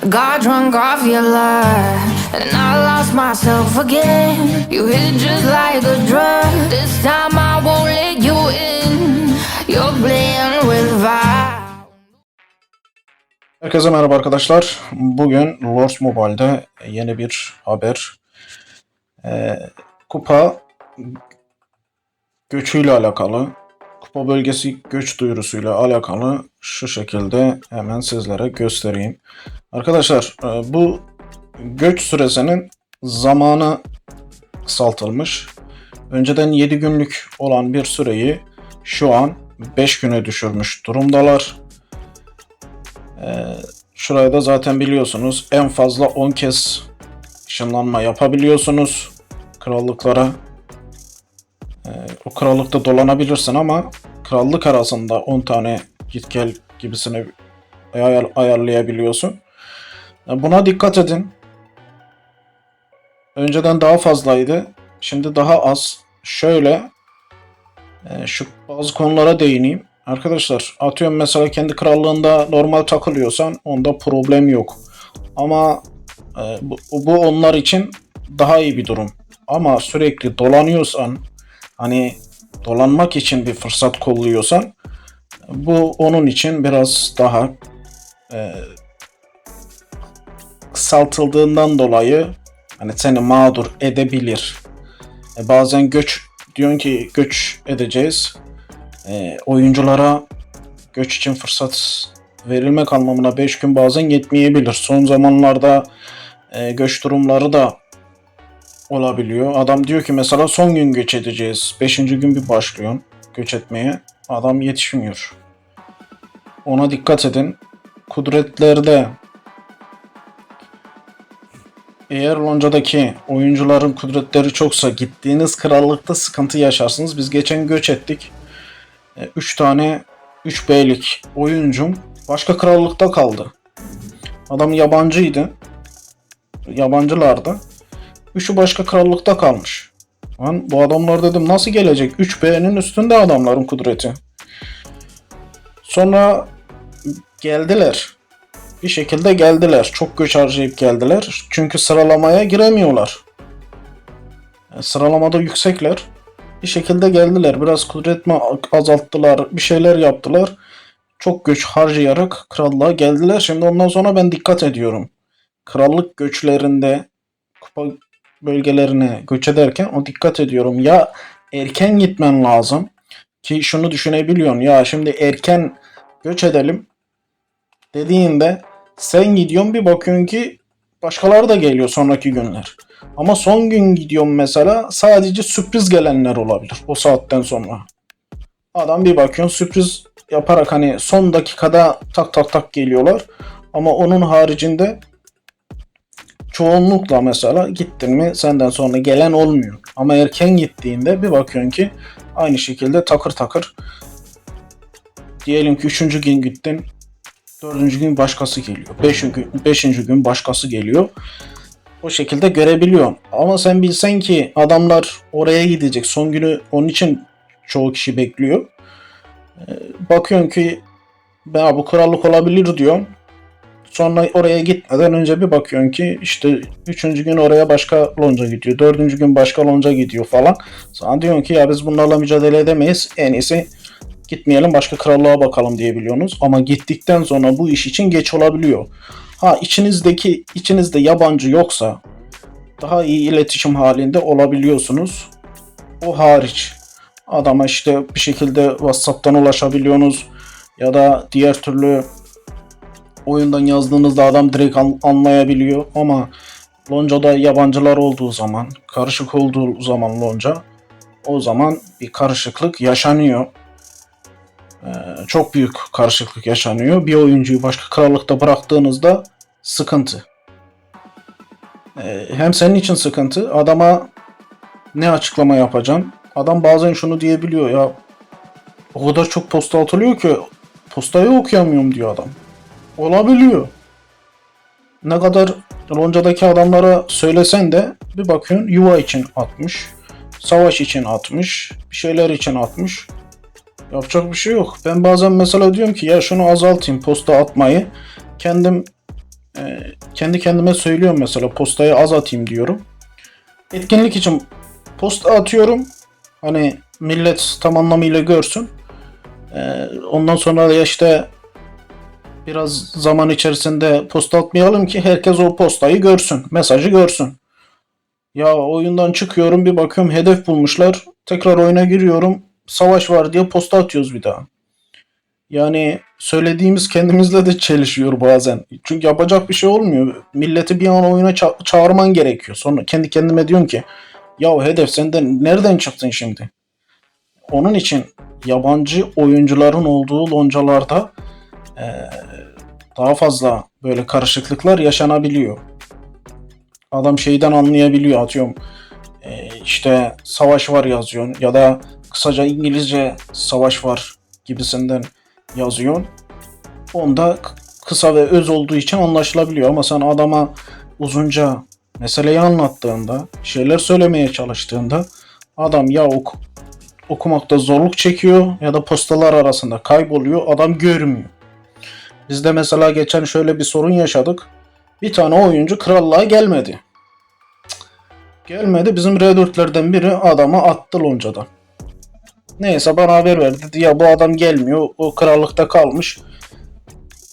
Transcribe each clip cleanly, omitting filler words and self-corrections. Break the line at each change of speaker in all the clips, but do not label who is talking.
Got drunk off your love, and I lost myself again. You hit just like a drug. This time I won't let you in. You're playing with fire.
Herkese merhaba arkadaşlar. Bugün Lords Mobile'de yeni bir haber. Kupa göçüyle alakalı, kupa bölgesi göç duyurusuyla alakalı şu şekilde hemen sizlere göstereyim. Arkadaşlar bu göç süresinin zamanı kısaltılmış. Önceden 7 günlük olan bir süreyi şu an 5 güne düşürmüş durumdalar. Şuraya da zaten biliyorsunuz en fazla 10 kez ışınlanma yapabiliyorsunuz krallıklara. O krallıkta dolanabilirsin ama krallık arasında 10 tane git gel gibisini ayarlayabiliyorsun. Buna dikkat edin. Önceden daha fazlaydı. Şimdi daha az. Şöyle şu bazı konulara değineyim. Arkadaşlar atıyorum mesela kendi krallığında normal takılıyorsan onda problem yok. Ama bu onlar için daha iyi bir durum. Ama sürekli dolanıyorsan, hani dolanmak için bir fırsat kolluyorsan, bu onun için biraz daha kısaltıldığından dolayı hani seni mağdur edebilir. Bazen diyorsun ki göç edeceğiz. Oyunculara göç için fırsat verilmek anlamına 5 gün bazen yetmeyebilir. Son zamanlarda göç durumları da olabiliyor. Adam diyor ki mesela son gün göç edeceğiz. 5. gün bir başlıyorsun göç etmeye. Adam yetişmiyor. Ona dikkat edin. Kudretlerde eğer loncadaki oyuncuların kudretleri çoksa gittiğiniz krallıkta sıkıntı yaşarsınız. Biz geçen göç ettik. 3 tane 3B'lik oyuncum başka krallıkta kaldı. Adam yabancıydı. Yabancılardı. 3'ü başka krallıkta kalmış. Ben bu adamlar dedim nasıl gelecek? 3B'nin üstünde adamların kudreti. Sonra geldiler. Bir şekilde geldiler. Çok göç harcayıp geldiler. Çünkü sıralamaya giremiyorlar. Sıralamada yüksekler. Bir şekilde geldiler. Biraz kudretimi azalttılar. Bir şeyler yaptılar. Çok göç harcayarak krallığa geldiler. Şimdi ondan sonra ben dikkat ediyorum. Krallık göçlerinde kupa bölgelerine göç ederken o dikkat ediyorum. Ya erken gitmen lazım ki şunu düşünebiliyorsun. Ya şimdi erken göç edelim dediğinde sen gidiyorsun bir bakıyorsun ki başkaları da geliyor sonraki günler. Ama son gün gidiyorum mesela sadece sürpriz gelenler olabilir o saatten sonra. Adam bir bakıyorsun sürpriz yaparak hani son dakikada tak tak tak geliyorlar. Ama onun haricinde çoğunlukla mesela gittin mi senden sonra gelen olmuyor. Ama erken gittiğinde bir bakıyorsun ki aynı şekilde takır takır. Diyelim ki 3. gün gittin. 4. gün başkası geliyor. 5. gün başkası geliyor. O şekilde görebiliyorsun. Ama sen bilsen ki adamlar oraya gidecek. Son günü onun için çoğu kişi bekliyor. Bakıyorsun ki bu krallık olabilir diyorsun. Sonra oraya gitmeden önce bir bakıyorsun ki işte 3. gün oraya başka lonca gidiyor. 4. gün başka lonca gidiyor falan. Sana diyorsun ki ya biz bunlarla mücadele edemeyiz. En iyisi gitmeyelim başka krallığa bakalım diyebiliyorsunuz. Ama gittikten sonra bu iş için geç olabiliyor. İçinizde yabancı yoksa daha iyi iletişim halinde olabiliyorsunuz. O hariç. Adama işte bir şekilde WhatsApp'tan ulaşabiliyorsunuz. Ya da diğer türlü oyundan yazdığınızda adam direkt anlayabiliyor. Ama loncada yabancılar olduğu zaman, karışık olduğu zaman lonca, o zaman bir karışıklık yaşanıyor. Çok büyük karışıklık yaşanıyor. Bir oyuncuyu başka krallıkta bıraktığınızda sıkıntı. Hem senin için sıkıntı. Adama ne açıklama yapacaksın? Adam bazen şunu diyebiliyor ya o kadar çok posta atılıyor ki postayı okuyamıyorum diyor adam. Olabiliyor. Ne kadar loncadaki adamlara söylesen de bir bakıyorsun yuva için atmış. Savaş için atmış. Bir şeyler için atmış. Yapacak bir şey yok. Ben bazen mesela diyorum ki ya şunu azaltayım posta atmayı. Kendim kendi kendime söylüyorum mesela postayı az atayım diyorum. Etkinlik için posta atıyorum. Hani millet tam anlamıyla görsün. Ondan sonra da işte biraz zaman içerisinde posta atmayalım ki herkes o postayı görsün. Mesajı görsün. Ya oyundan çıkıyorum bir bakıyorum hedef bulmuşlar. Tekrar oyuna giriyorum. Savaş var diye posta atıyoruz bir daha. Yani söylediğimiz kendimizle de çelişiyor bazen. Çünkü yapacak bir şey olmuyor. Milleti bir an oyuna çağırman gerekiyor. Sonra kendi kendime diyorum ki ya hedef senden nereden çıktın şimdi? Onun için yabancı oyuncuların olduğu loncalarda daha fazla böyle karışıklıklar yaşanabiliyor. Adam şeyden anlayabiliyor atıyorum. İşte savaş var yazıyorsun ya da kısaca İngilizce savaş var gibisinden yazıyorsun. Onda kısa ve öz olduğu için anlaşılabiliyor ama sen adama uzunca meseleyi anlattığında, şeyler söylemeye çalıştığında adam ya okumakta zorluk çekiyor ya da postalar arasında kayboluyor, adam görmüyor. Bizde mesela geçen şöyle bir sorun yaşadık. Bir tane oyuncu krallığa gelmedi. Gelmedi. Bizim R4'lerden biri adamı attı loncadan. Neyse bana haber verdi. Dedi ya bu adam gelmiyor. O krallıkta kalmış.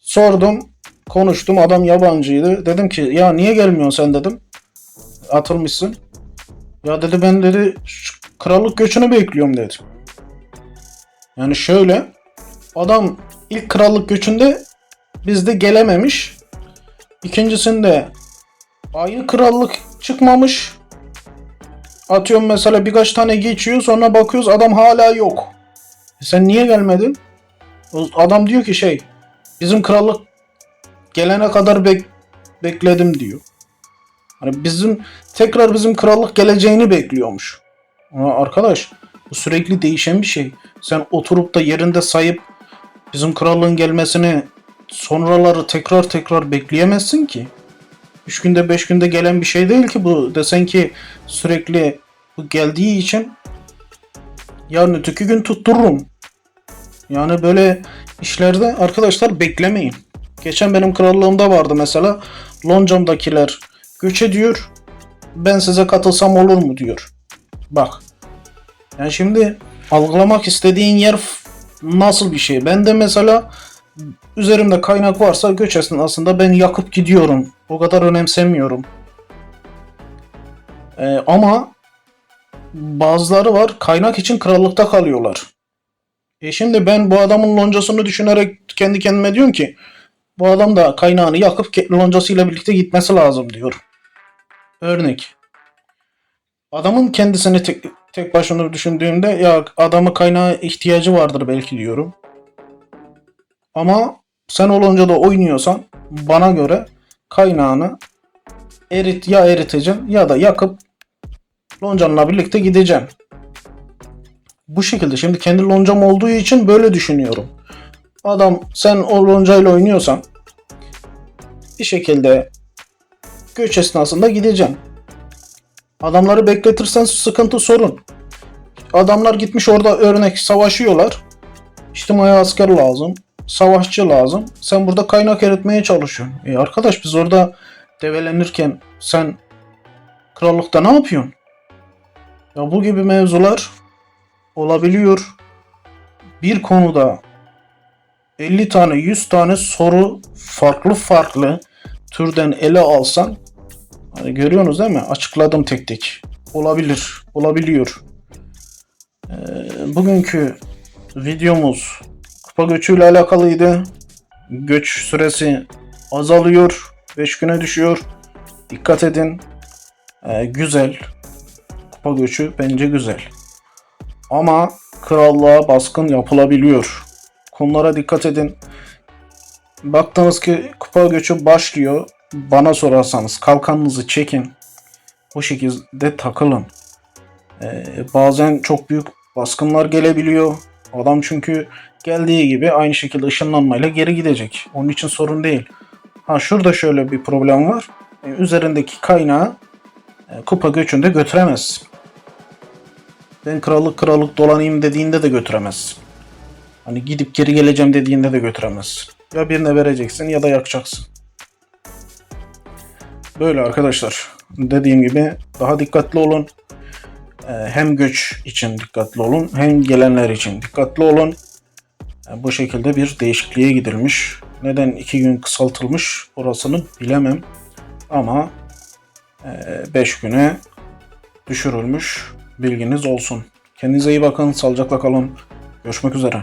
Sordum. Konuştum. Adam yabancıydı. Dedim ki ya niye gelmiyorsun sen dedim. Atılmışsın. Ya dedi ben dedi krallık göçünü bekliyorum dedi. Yani şöyle adam ilk krallık göçünde bizde gelememiş. İkincisinde aynı krallık çıkmamış. Atıyorum mesela birkaç tane geçiyor sonra bakıyoruz adam hala yok. Sen niye gelmedin? Adam diyor ki bizim krallık gelene kadar bekledim diyor. Hani bizim krallık geleceğini bekliyormuş. Ama arkadaş bu sürekli değişen bir şey. Sen oturup da yerinde sayıp bizim krallığın gelmesini sonraları tekrar bekleyemezsin ki. 3 günde 5 günde gelen bir şey değil ki bu. Desen ki sürekli bu geldiği için yarın öteki gün tuttururum. Yani böyle işlerde arkadaşlar beklemeyin. Geçen benim krallığımda vardı mesela. Loncamdakiler göç ediyor. Ben size katılsam olur mu diyor. Bak. Yani şimdi algılamak istediğin yer nasıl bir şey? Ben de mesela üzerimde kaynak varsa göç esnasında ben yakıp gidiyorum. O kadar önemsemiyorum. Ama bazıları var kaynak için krallıkta kalıyorlar. Şimdi ben bu adamın loncasını düşünerek kendi kendime diyorum ki bu adam da kaynağını yakıp loncasıyla birlikte gitmesi lazım diyor. Örnek. Adamın kendisini tek başına düşündüğümde ya adamı kaynağa ihtiyacı vardır belki diyorum. Ama sen o loncada oynuyorsan bana göre kaynağını eriteceksin ya da yakıp loncanla birlikte gideceksin. Bu şekilde şimdi kendi loncam olduğu için böyle düşünüyorum. Sen o loncayla oynuyorsan bir şekilde göç esnasında gideceksin. Adamları bekletirsen sıkıntı sorun. Adamlar gitmiş orada örnek savaşıyorlar. İçtimai asker lazım. Savaşçı lazım. Sen burada kaynak eritmeye çalışıyorsun. Arkadaş biz orada develenirken sen krallıkta ne yapıyorsun? Ya bu gibi mevzular olabiliyor. Bir konuda 50 tane 100 tane soru farklı türden ele alsan hani görüyorsunuz değil mi? Açıkladım tek tek. Olabiliyor. Bugünkü videomuz kupa göçüyle alakalıydı. Göç süresi azalıyor. 5 güne düşüyor. Dikkat edin. Güzel. Kupa göçü bence güzel. Ama krallığa baskın yapılabiliyor. Konulara dikkat edin. Baktınız ki kupa göçü başlıyor. Bana sorarsanız kalkanınızı çekin. Bu şekilde takılın. Bazen çok büyük baskınlar gelebiliyor. Adam çünkü geldiği gibi aynı şekilde ışınlanmayla geri gidecek. Onun için sorun değil. Şurada şöyle bir problem var. Üzerindeki kaynağı kupa göçünde götüremezsin. Ben krallık dolanayım dediğinde de götüremezsin. Hani gidip geri geleceğim dediğinde de götüremezsin. Ya birine vereceksin ya da yakacaksın. Böyle arkadaşlar. Dediğim gibi daha dikkatli olun. Hem göç için dikkatli olun hem gelenler için dikkatli olun. Bu şekilde bir değişikliğe gidilmiş. Neden 2 gün kısaltılmış orasını bilemem. Ama 5 güne düşürülmüş. Bilginiz olsun. Kendinize iyi bakın. Sağlıcakla kalın. Görüşmek üzere.